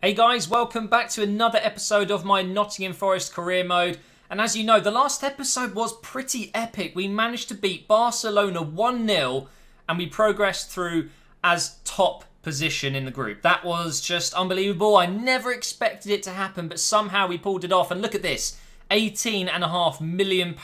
Hey guys, welcome back to another episode of my Nottingham Forest career mode. And as you know, the last episode was pretty epic. We managed to beat Barcelona 1-0 and we progressed through as top position in the group. That was just unbelievable. I never expected it to happen, but somehow we pulled it off. And look at this, £18.5 million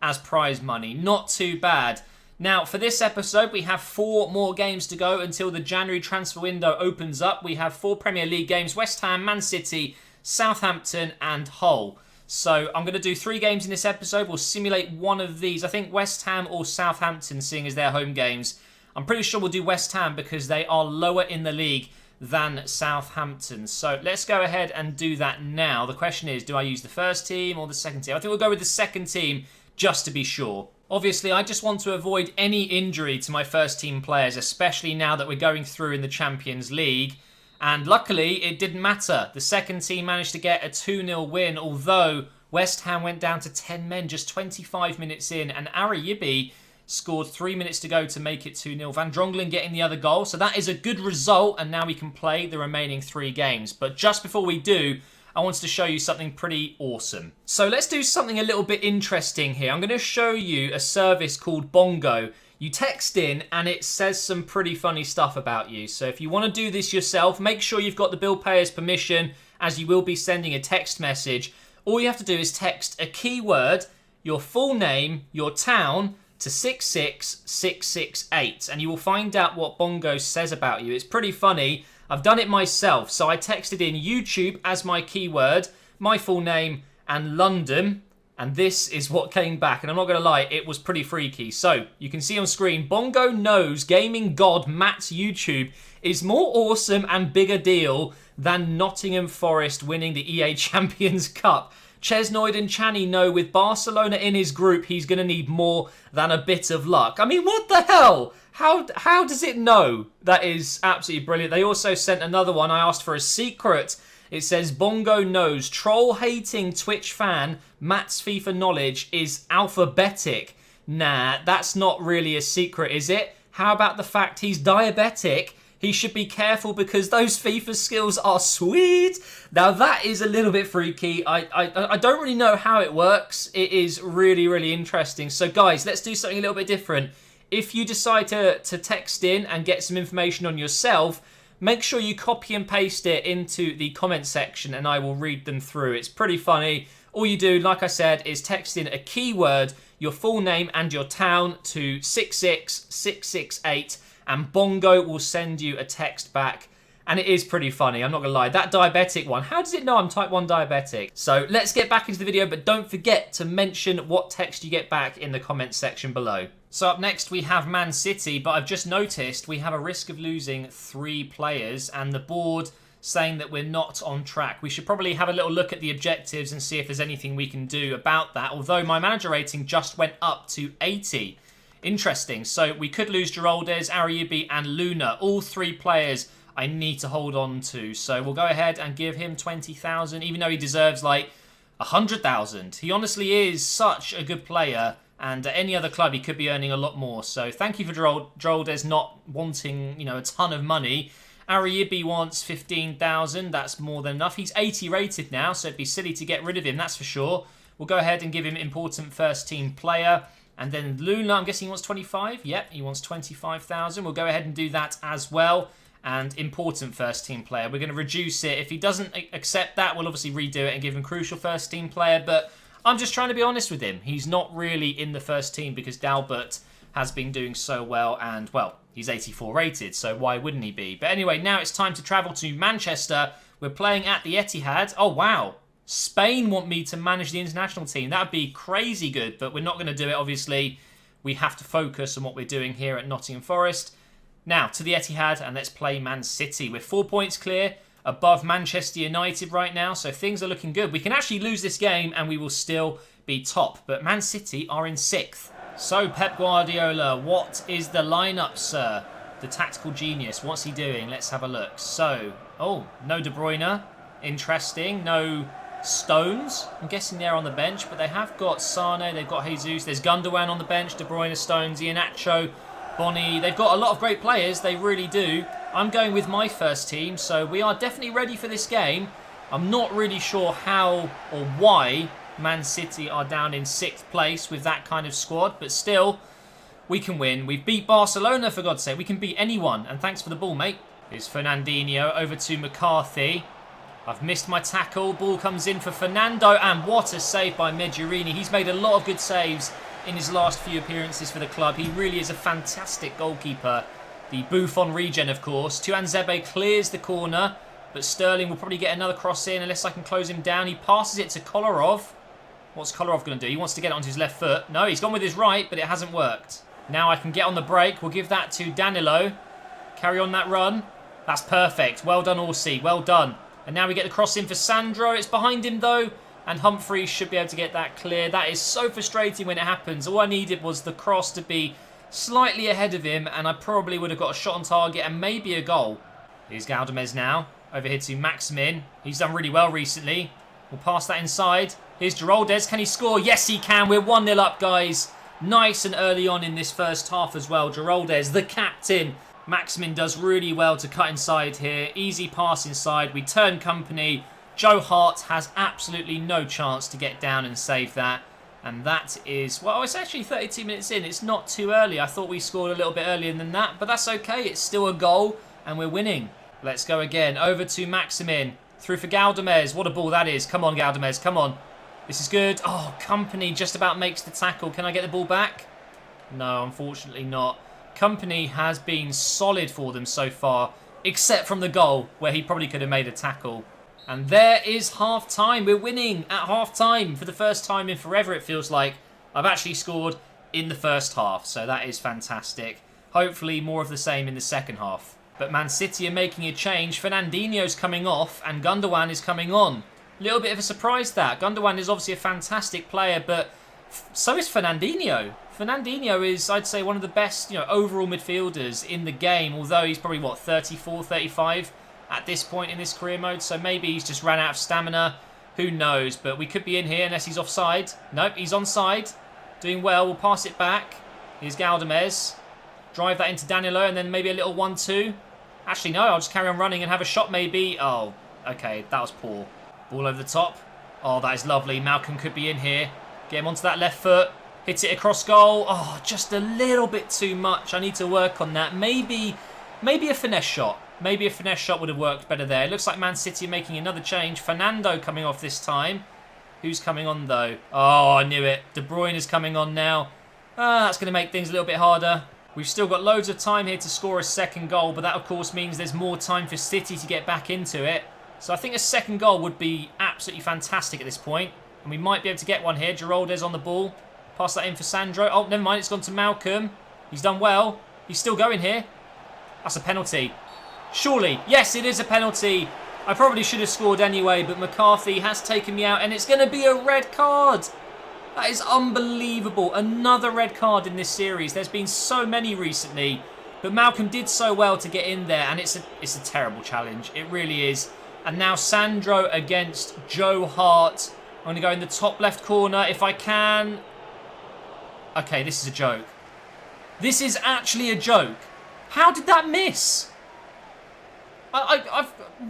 as prize money. Not too bad. Now, for this episode, we have 4 more games to go until the January transfer window opens up. We have 4 Premier League games: West Ham, Man City, Southampton and Hull. So I'm going to do 3 games in this episode. We'll simulate one of these. I think West Ham or Southampton, seeing as their home games. I'm pretty sure we'll do West Ham because they are lower in the league than Southampton. So let's go ahead and do that now. The question is, do I use the first team or the second team? I think we'll go with the second team just to be sure. Obviously, I just want to avoid any injury to my first team players, especially now that we're going through in the Champions League. And luckily, it didn't matter. The second team managed to get a 2-0 win, although West Ham went down to 10 men just 25 minutes in, and Arayibi scored 3 minutes to go to make it 2-0. Van Drongelen getting the other goal, so that is a good result, and now we can play the remaining 3 games. But just before we do, I wanted to show you something pretty awesome. So let's do something a little bit interesting here. I'm going to show you a service called Bongo. You text in and it says some pretty funny stuff about you. So if you want to do this yourself, make sure you've got the bill payer's permission, as you will be sending a text message. All you have to do is text a keyword, your full name, your town, to 66668, and you will find out what Bongo says about you. It's pretty funny. I've done it myself. So I texted in YouTube as my keyword, my full name, and London. And this is what came back. And I'm not going to lie, it was pretty freaky. So you can see on screen, Bongo knows gaming god Matt's YouTube is more awesome and bigger deal than Nottingham Forest winning the EA Champions Cup. Chesnoid and Channy know with Barcelona in his group, he's going to need more than a bit of luck. I mean, what the hell? How does it know? That is absolutely brilliant. They also sent another one. I asked for a secret. It says, Bongo knows troll-hating Twitch fan Matt's FIFA knowledge is alphabetic. Nah, that's not really a secret, is it? How about the fact he's diabetic? He should be careful because those FIFA skills are sweet. Now that is a little bit freaky. I don't really know how it works. It is really, really interesting. So guys, let's do something a little bit different. If you decide to text in and get some information on yourself, make sure you copy and paste it into the comment section and I will read them through. It's pretty funny. All you do, like I said, is text in a keyword, your full name and your town to 66668 and Bongo will send you a text back. And it is pretty funny, I'm not going to lie. That diabetic one, how does it know I'm type 1 diabetic? So let's get back into the video, but don't forget to mention what text you get back in the comments section below. So up next we have Man City, but I've just noticed we have a risk of losing 3 players and the board saying that we're not on track. We should probably have a little look at the objectives and see if there's anything we can do about that, although my manager rating just went up to 80. Interesting. So we could lose Geraldes, Arayibi and Luna. All 3 players I need to hold on to. So we'll go ahead and give him 20,000, even though he deserves like 100,000. He honestly is such a good player. And at any other club, he could be earning a lot more. So thank you for Geraldes not wanting, a ton of money. Arayibi wants 15,000. That's more than enough. He's 80 rated now, so it'd be silly to get rid of him, that's for sure. We'll go ahead and give him important first team player. And then Luna, I'm guessing he wants 25. Yep, he wants 25,000. We'll go ahead and do that as well. And important first team player. We're going to reduce it. If he doesn't accept that, we'll obviously redo it and give him crucial first team player. But I'm just trying to be honest with him. He's not really in the first team because Dalbert has been doing so well. And, well, he's 84 rated, so why wouldn't he be? But anyway, now it's time to travel to Manchester. We're playing at the Etihad. Oh, wow. Spain want me to manage the international team. That would be crazy good, but we're not going to do it, obviously. We have to focus on what we're doing here at Nottingham Forest. Now, to the Etihad, and let's play Man City. We're 4 points clear above Manchester United right now, so things are looking good. We can actually lose this game, and we will still be top, but Man City are in 6th. So, Pep Guardiola, what is the lineup, sir? The tactical genius, what's he doing? Let's have a look. So, oh, no De Bruyne. Interesting. No Stones. I'm guessing they're on the bench, but they have got Sane, they've got Jesus. There's Gundogan on the bench, De Bruyne, Stones, Iheanacho, Bonnie. They've got a lot of great players, they really do. I'm going with my first team, so we are definitely ready for this game. I'm not really sure how or why Man City are down in 6th place with that kind of squad, but still, we can win. We've beat Barcelona, for God's sake. We can beat anyone, and thanks for the ball, mate. Here's Fernandinho over to McCarthy. I've missed my tackle. Ball comes in for Fernando, and what a save by Medjurini. He's made a lot of good saves in his last few appearances for the club. He really is a fantastic goalkeeper. The Buffon regen, of course. Tuanzebe clears the corner, but Sterling will probably get another cross in unless I can close him down. He passes it to Kolarov. What's Kolarov going to do? He wants to get it onto his left foot. No, he's gone with his right, but it hasn't worked. Now I can get on the break. We'll give that to Danilo. Carry on that run. That's perfect. Well done, Orsi. Well done. And now we get the cross in for Sandro. It's behind him, though. And Humphries should be able to get that clear. That is so frustrating when it happens. All I needed was the cross to be slightly ahead of him, and I probably would have got a shot on target and maybe a goal. Here's Galdamez now. Over here to Maximin. He's done really well recently. We'll pass that inside. Here's Geraldes. Can he score? Yes, he can. We're 1-0 up, guys. Nice and early on in this first half as well. Geraldes, the captain. Maximin does really well to cut inside here. Easy pass inside. We turn company. Joe Hart has absolutely no chance to get down and save that. And that is, well, it's actually 32 minutes in. It's not too early. I thought we scored a little bit earlier than that, but that's okay. It's still a goal, and we're winning. Let's go again. Over to Maximin. Through for Galdamez. What a ball that is. Come on, Galdamez. Come on. This is good. Oh, Company just about makes the tackle. Can I get the ball back? No, unfortunately not. Company has been solid for them so far, except from the goal, where he probably could have made a tackle. And there is half-time. We're winning at half-time for the first time in forever, it feels like. I've actually scored in the first half, so that is fantastic. Hopefully more of the same in the second half. But Man City are making a change. Fernandinho's coming off and Gundogan is coming on. A little bit of a surprise that. Gundogan is obviously a fantastic player, but so is Fernandinho. Fernandinho is, I'd say, one of the best, overall midfielders in the game, although he's probably, 34, 35 at this point in this career mode, so maybe he's just ran out of stamina. Who knows, but we could be in here unless he's offside. Nope, he's onside. Doing well, we'll pass it back. Here's Galdamez. Drive that into Danilo, and then maybe a little 1-2. Actually, no, I'll just carry on running and have a shot maybe. Oh, okay, that was poor. Ball over the top. Oh, that is lovely. Malcolm could be in here. Get him onto that left foot. Hits it across goal. Oh, just a little bit too much. I need to work on that. Maybe a finesse shot. Maybe a finesse shot would have worked better there. It looks like Man City are making another change. Fernando coming off this time. Who's coming on, though? Oh, I knew it. De Bruyne is coming on now. That's going to make things a little bit harder. We've still got loads of time here to score a second goal, but that, of course, means there's more time for City to get back into it. So I think a second goal would be absolutely fantastic at this point. And we might be able to get one here. Geraldes on the ball. Pass that in for Sandro. Oh, never mind. It's gone to Malcolm. He's done well. He's still going here. That's a penalty. Surely. Yes, it is a penalty. I probably should have scored anyway, but McCarthy has taken me out, and it's going to be a red card. That is unbelievable. Another red card in this series. There's been so many recently, but Malcolm did so well to get in there, and it's a terrible challenge. It really is. And now Sandro against Joe Hart. I'm going to go in the top left corner if I can. Okay, this is a joke. This is actually a joke. How did that miss?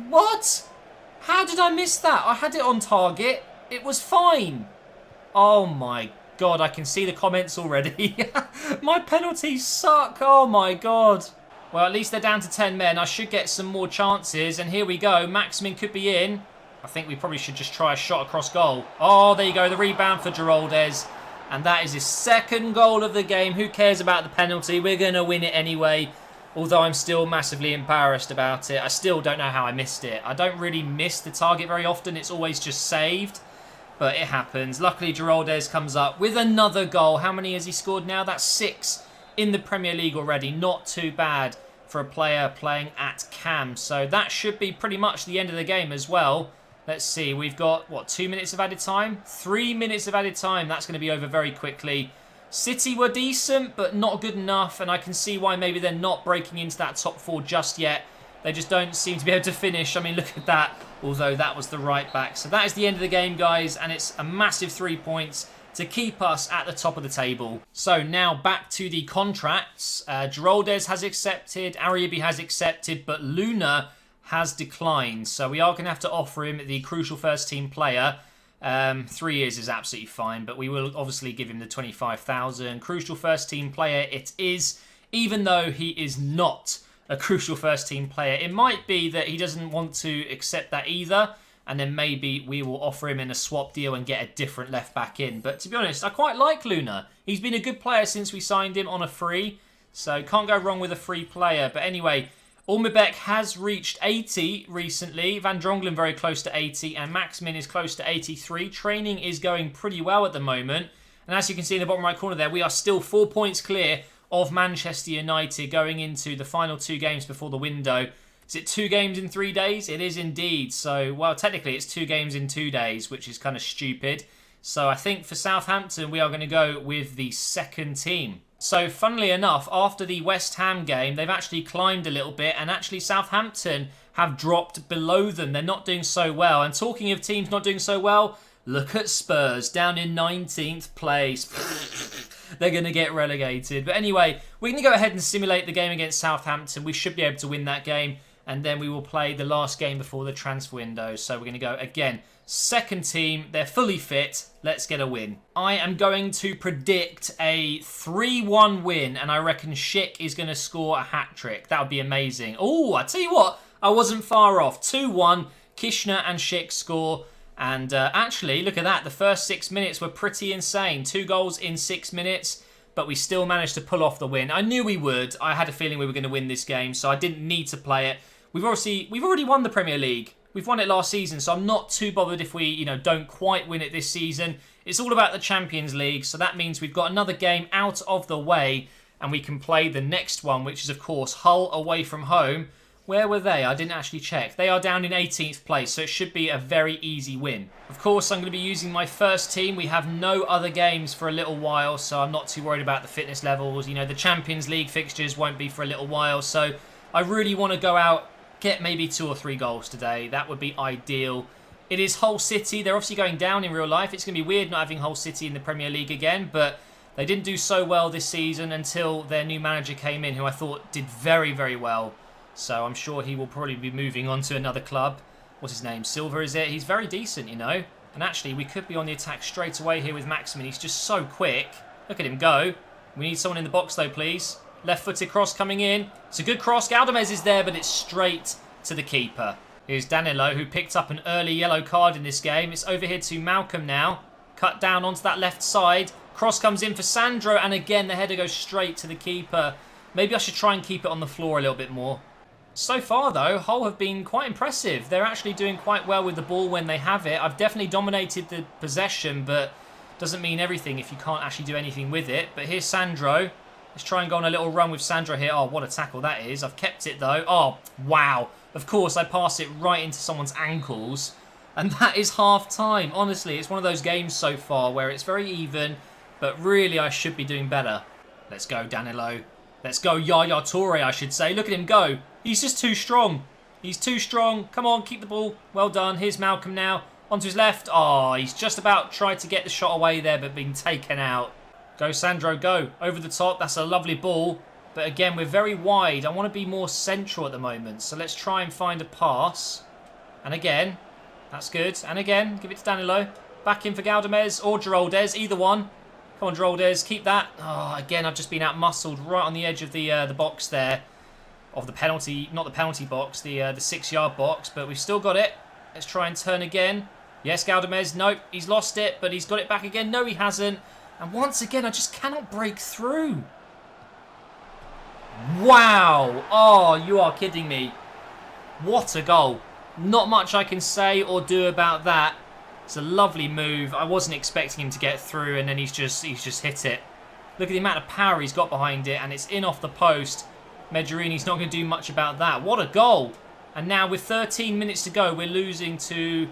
What? How did I miss that? I had it on target. It was fine. Oh my god, I can see the comments already. My penalties suck. Oh my god. Well, at least they're down to 10 men. I should get some more chances. And here we go. Maximin could be in. I think we probably should just try a shot across goal. Oh, there you go. The rebound for Geraldes. And that is his second goal of the game. Who cares about the penalty? We're going to win it anyway. Although I'm still massively embarrassed about it. I still don't know how I missed it. I don't really miss the target very often. It's always just saved. But it happens. Luckily, Geraldes comes up with another goal. How many has he scored now? That's 6 in the Premier League already. Not too bad for a player playing at Cam. So that should be pretty much the end of the game as well. Let's see. We've got, what, 2 minutes of added time? 3 minutes of added time. That's going to be over very quickly. City were decent, but not good enough. And I can see why maybe they're not breaking into that top 4 just yet. They just don't seem to be able to finish. I mean, look at that. Although that was the right back. So that is the end of the game, guys. And it's a massive 3 points to keep us at the top of the table. So now back to the contracts. Geraldes has accepted, Ariabi has accepted, but Luna has declined. So we are going to have to offer him the crucial first team player. 3 years is absolutely fine, but we will obviously give him the 25,000. Crucial first team player it is, even though he is not a crucial first team player. It might be that he doesn't want to accept that either, and then maybe we will offer him in a swap deal and get a different left back in. But to be honest, I quite like Luna. He's been a good player since we signed him on a free, so can't go wrong with a free player. But anyway, Olmebek has reached 80 recently. Van Drongelen very close to 80. And Maximin is close to 83. Training is going pretty well at the moment. And as you can see in the bottom right corner there, we are still 4 points clear of Manchester United going into the final 2 games before the window. Is it 2 games in 3 days? It is indeed. So, well, technically it's 2 games in 2 days, which is kind of stupid. So I think for Southampton, we are going to go with the second team. So, funnily enough, after the West Ham game, they've actually climbed a little bit, and actually Southampton have dropped below them. They're not doing so well. And talking of teams not doing so well, look at Spurs down in 19th place. They're going to get relegated. But anyway, we're going to go ahead and simulate the game against Southampton. We should be able to win that game, and then we will play the last game before the transfer window. So we're going to go again. Second team, they're fully fit. Let's get a win. I am going to predict a 3-1 win, and I reckon Schick is going to score a hat-trick. That would be amazing. Oh, I tell you what, I wasn't far off. 2-1, Kishner and Schick score. And actually, look at that. The first 6 minutes were pretty insane. 2 goals in 6 minutes, but we still managed to pull off the win. I knew we would. I had a feeling we were going to win this game, so I didn't need to play it. We've already won the Premier League. We've won it last season, so I'm not too bothered if we, don't quite win it this season. It's all about the Champions League, so that means we've got another game out of the way, and we can play the next one, which is, of course, Hull away from home. Where were they? I didn't actually check. They are down in 18th place, so it should be a very easy win. Of course, I'm going to be using my first team. We have no other games for a little while, so I'm not too worried about the fitness levels. The Champions League fixtures won't be for a little while, so I really want to go out, get maybe 2 or 3 goals today. That would be ideal. It is Hull City. They're obviously going down in real life. It's going to be weird not having Hull City in the Premier League again, but they didn't do so well this season until their new manager came in, who I thought did very, very well. So I'm sure he will probably be moving on to another club. What's his name? Silva, is it? He's very decent, And actually, we could be on the attack straight away here with Maximin. He's just so quick. Look at him go. We need someone in the box, though, please. Left-footed cross coming in. It's a good cross. Galdamez is there, but it's straight to the keeper. Here's Danilo, who picked up an early yellow card in this game. It's over here to Malcolm now. Cut down onto that left side. Cross comes in for Sandro, and again, the header goes straight to the keeper. Maybe I should try and keep it on the floor a little bit more. So far, though, Hull have been quite impressive. They're actually doing quite well with the ball when they have it. I've definitely dominated the possession, but doesn't mean everything if you can't actually do anything with it. But here's Sandro. Let's try and go on a little run with Sandro here. Oh, what a tackle that is. I've kept it, though. Oh, wow. Of course, I pass it right into someone's ankles. And that is half-time. Honestly, it's one of those games so far where it's very even, but really I should be doing better. Let's go, Danilo. Let's go, Yaya Toure, I should say. Look at him go. He's just too strong. He's too strong. Come on, keep the ball. Well done. Here's Malcolm now. Onto his left. Oh, he's just about tried to get the shot away there, but been taken out. Go, Sandro, go. Over the top. That's a lovely ball. But again, we're very wide. I want to be more central at the moment. So let's try and find a pass. And again, that's good. And again, give it to Danilo. Back in for Galdamez or Geraldes. Either one. Come on, Geraldes. Keep that. Oh, again, I've just been out-muscled right on the edge of the box there. Of the penalty, not the penalty box, the 6-yard box. But we've still got it. Let's try and turn again. Yes, Galdamez. Nope, he's lost it. But he's got it back again. No, he hasn't. And once again, I just cannot break through. Wow. Oh, you are kidding me. What a goal. Not much I can say or do about that. It's a lovely move. I wasn't expecting him to get through, and then he's just hit it. Look at the amount of power he's got behind it, and it's in off the post. Medjugorje's not going to do much about that. What a goal. And now with 13 minutes to go, we're losing to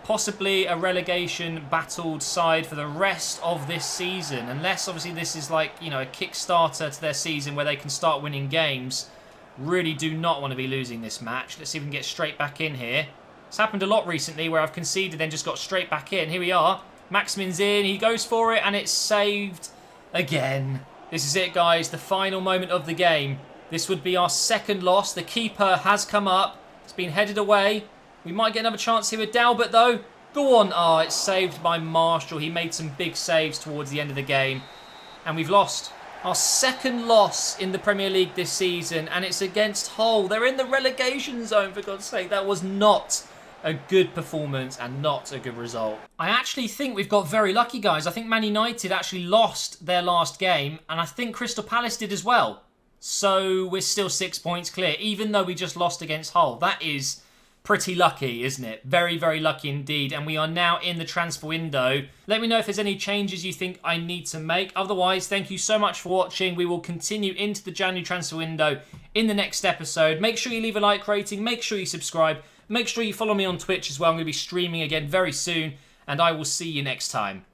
possibly a relegation battled side for the rest of this season. Unless, obviously, this is like, a kickstarter to their season where they can start winning games. Really do not want to be losing this match. Let's see if we can get straight back in here. It's happened a lot recently where I've conceded then just got straight back in. Here we are. Maximin's in, he goes for it, and it's saved again. This is it, guys, the final moment of the game. This would be our second loss. The keeper has come up. It's been headed away. We might get another chance here with Dalbert, though. Go on. Oh, it's saved by Marshall. He made some big saves towards the end of the game. And we've lost. Our second loss in the Premier League this season, and it's against Hull. They're in the relegation zone, for God's sake. That was not a good performance and not a good result. I actually think we've got very lucky, guys. I think Man United actually lost their last game, and I think Crystal Palace did as well. So we're still 6 points clear, even though we just lost against Hull. That is pretty lucky, isn't it? Very, very lucky indeed. And we are now in the transfer window. Let me know if there's any changes you think I need to make. Otherwise, thank you so much for watching. We will continue into the January transfer window in the next episode. Make sure you leave a like rating. Make sure you subscribe. Make sure you follow me on Twitch as well. I'm going to be streaming again very soon. And I will see you next time.